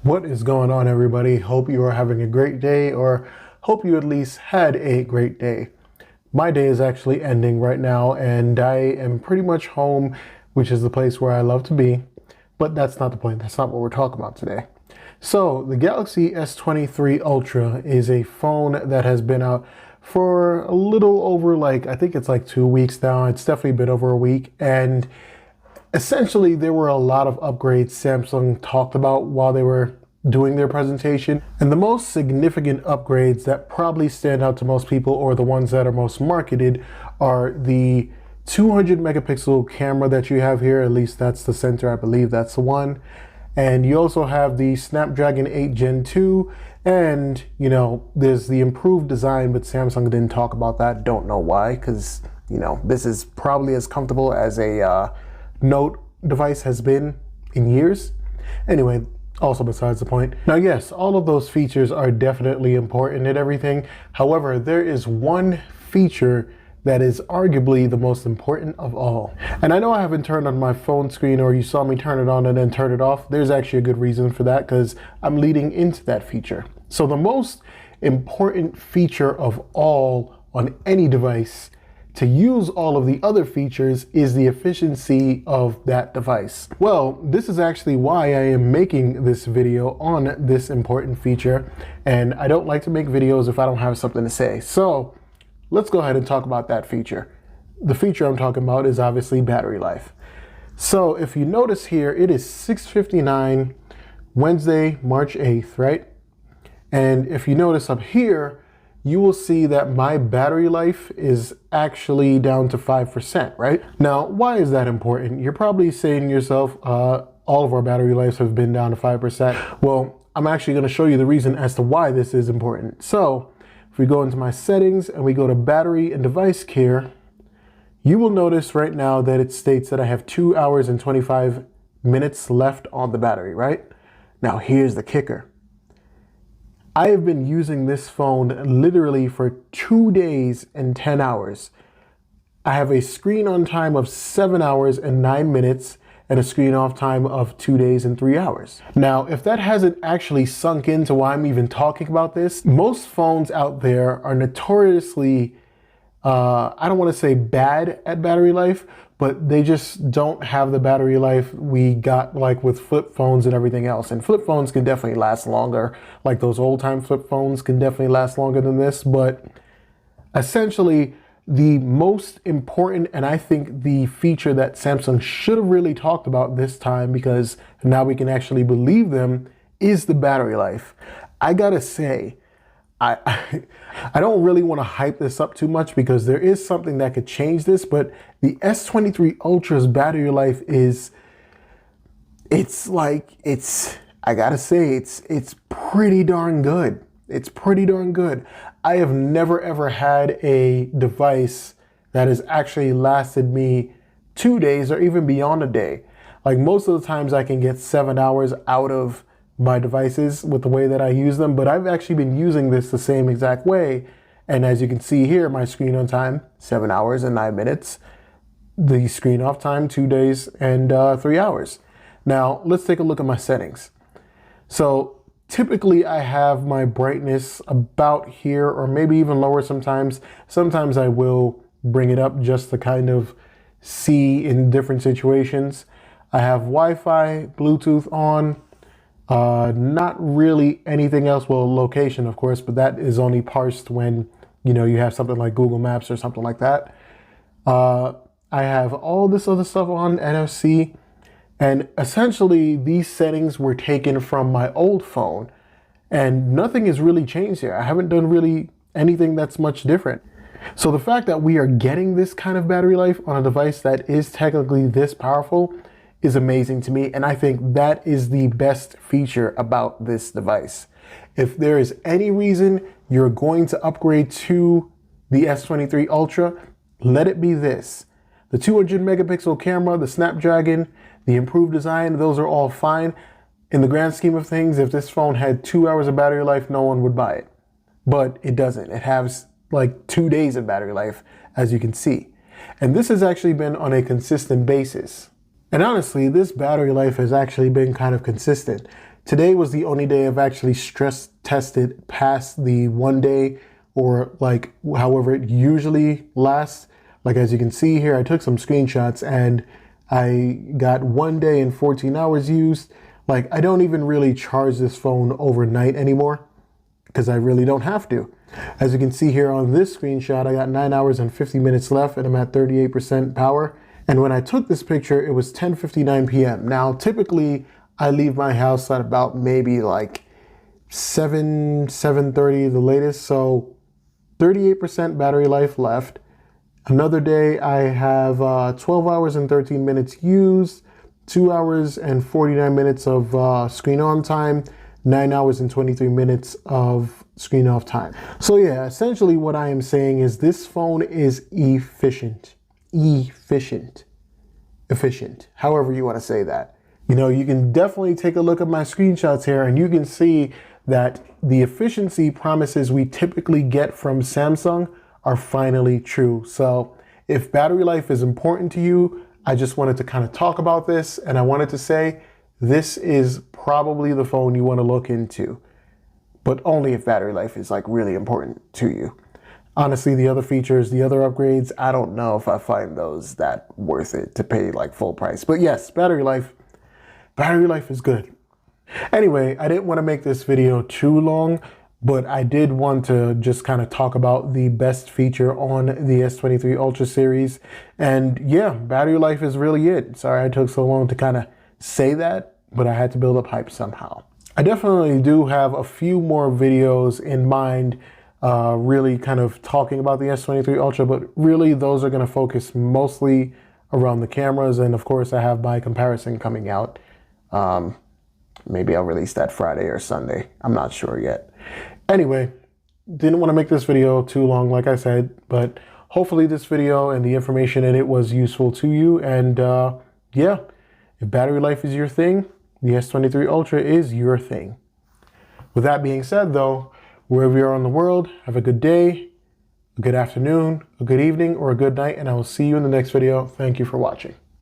What is going on, everybody? Hope you are having a great day, or hope you at least had a great day. My day is actually ending right now, and I am pretty much home, which is the place where I love to be. But that's not the point. That's not what we're talking about today. So the Galaxy S23 Ultra is a phone that has been out for a little over, I think it's like 2 weeks now. It's definitely been over a week. And essentially, there were a lot of upgrades Samsung talked about while they were doing their presentation. And the most significant upgrades that probably stand out to most people, or the ones that are most marketed, are the 200 megapixel camera that you have here. At least that's the center, I believe that's the one. And you also have the SnapDragon 8 Gen 2. And, there's the improved design, but Samsung didn't talk about that. Don't know why, because, this is probably as comfortable as a Note device has been in years. Anyway, also besides the point. Now, yes, all of those features are definitely important and everything. However, there is one feature that is arguably the most important of all. And I know I haven't turned on my phone screen, or you saw me turn it on and then turn it off. There's actually a good reason for that, because I'm leading into that feature. So the most important feature of all on any device to use all of the other features is the efficiency of that device. Well, this is actually why I am making this video on this important feature, and I don't like to make videos if I don't have something to say. So let's go ahead and talk about that feature. The feature I'm talking about is obviously battery life. So if you notice here, it is 6:59 Wednesday, March 8th, right? And if you notice up here, you will see that my battery life is actually down to 5%, right? Now, why is that important? You're probably saying to yourself, all of our battery lives have been down to 5%. Well, I'm actually gonna show you the reason as to why this is important. So, if we go into my settings and we go to battery and device care, you will notice right now that it states that I have 2 hours and 25 minutes left on the battery, right? Now, here's the kicker. I have been using this phone literally for 2 days and 10 hours. I have a screen on time of 7 hours and 9 minutes and a screen off time of 2 days and 3 hours. Now, if that hasn't actually sunk into why I'm even talking about this, most phones out there are notoriously, I don't want to say bad at battery life, but they just don't have the battery life we got like with flip phones and everything else. And flip phones can definitely last longer. Like those old time flip phones can definitely last longer than this. But essentially, the most important, and I think the feature that Samsung should have really talked about this time, because now we can actually believe them, is the battery life. I gotta say, I don't really want to hype this up too much, because there is something that could change this, but the S23 Ultra's battery life is, I gotta say, it's pretty darn good. It's pretty darn good. I have never ever had a device that has actually lasted me 2 days or even beyond a day. Like most of the times I can get 7 hours out of my devices with the way that I use them, but I've actually been using this the same exact way. And as you can see here, my screen on time, 7 hours and 9 minutes. The screen off time, 2 days and 3 hours. Now, let's take a look at my settings. So typically I have my brightness about here, or maybe even lower sometimes. Sometimes I will bring it up just to kind of see in different situations. I have Wi-Fi, Bluetooth on. Not really anything else. Well, location, of course, but that is only parsed when, you have something like Google Maps or something like that. I have all this other stuff on, NFC, and essentially these settings were taken from my old phone, and nothing has really changed here. I haven't done really anything that's much different. So the fact that we are getting this kind of battery life on a device that is technically this powerful is amazing to me, and I think that is the best feature about this device. If there is any reason you're going to upgrade to the S23 Ultra, let it be this. The 200 megapixel camera, the Snapdragon, the improved design, those are all fine. In the grand scheme of things, if this phone had 2 hours of battery life, no one would buy it. But it doesn't. It has like 2 days of battery life, as you can see. And this has actually been on a consistent basis. And honestly, this battery life has actually been kind of consistent. Today was the only day I've actually stress tested past the 1 day, or like however it usually lasts. Like as you can see here, I took some screenshots and I got 1 day and 14 hours used. Like I don't even really charge this phone overnight anymore because I really don't have to. As you can see here on this screenshot, I got 9 hours and 50 minutes left and I'm at 38% power. And when I took this picture, it was 10:59 p.m. Now, typically I leave my house at about maybe like 7:30 the latest. So 38% battery life left. Another day I have 12 hours and 13 minutes used, 2 hours and 49 minutes of screen on time, 9 hours and 23 minutes of screen off time. So yeah, essentially what I am saying is this phone is efficient, however you want to say that. You know, you can definitely take a look at my screenshots here and you can see that the efficiency promises we typically get from Samsung are finally true. So if battery life is important to you, I just wanted to kind of talk about this, and I wanted to say this is probably the phone you want to look into, but only if battery life is like really important to you. Honestly, the other features, the other upgrades, I don't know if I find those that worth it to pay like full price. But yes, battery life is good. Anyway, I didn't want to make this video too long, but I did want to just kind of talk about the best feature on the S23 Ultra series. And yeah, battery life is really it. Sorry I took so long to kind of say that, but I had to build up hype somehow. I definitely do have a few more videos in mind, really kind of talking about the S23 Ultra, but really those are going to focus mostly around the cameras. And of course I have my comparison coming out. Maybe I'll release that Friday or Sunday. I'm not sure yet. Anyway, didn't want to make this video too long, like I said, but hopefully this video and the information in it was useful to you. And yeah, if battery life is your thing, the S23 Ultra is your thing. With that being said though, wherever you are in the world, have a good day, a good afternoon, a good evening, or a good night, and I will see you in the next video. Thank you for watching.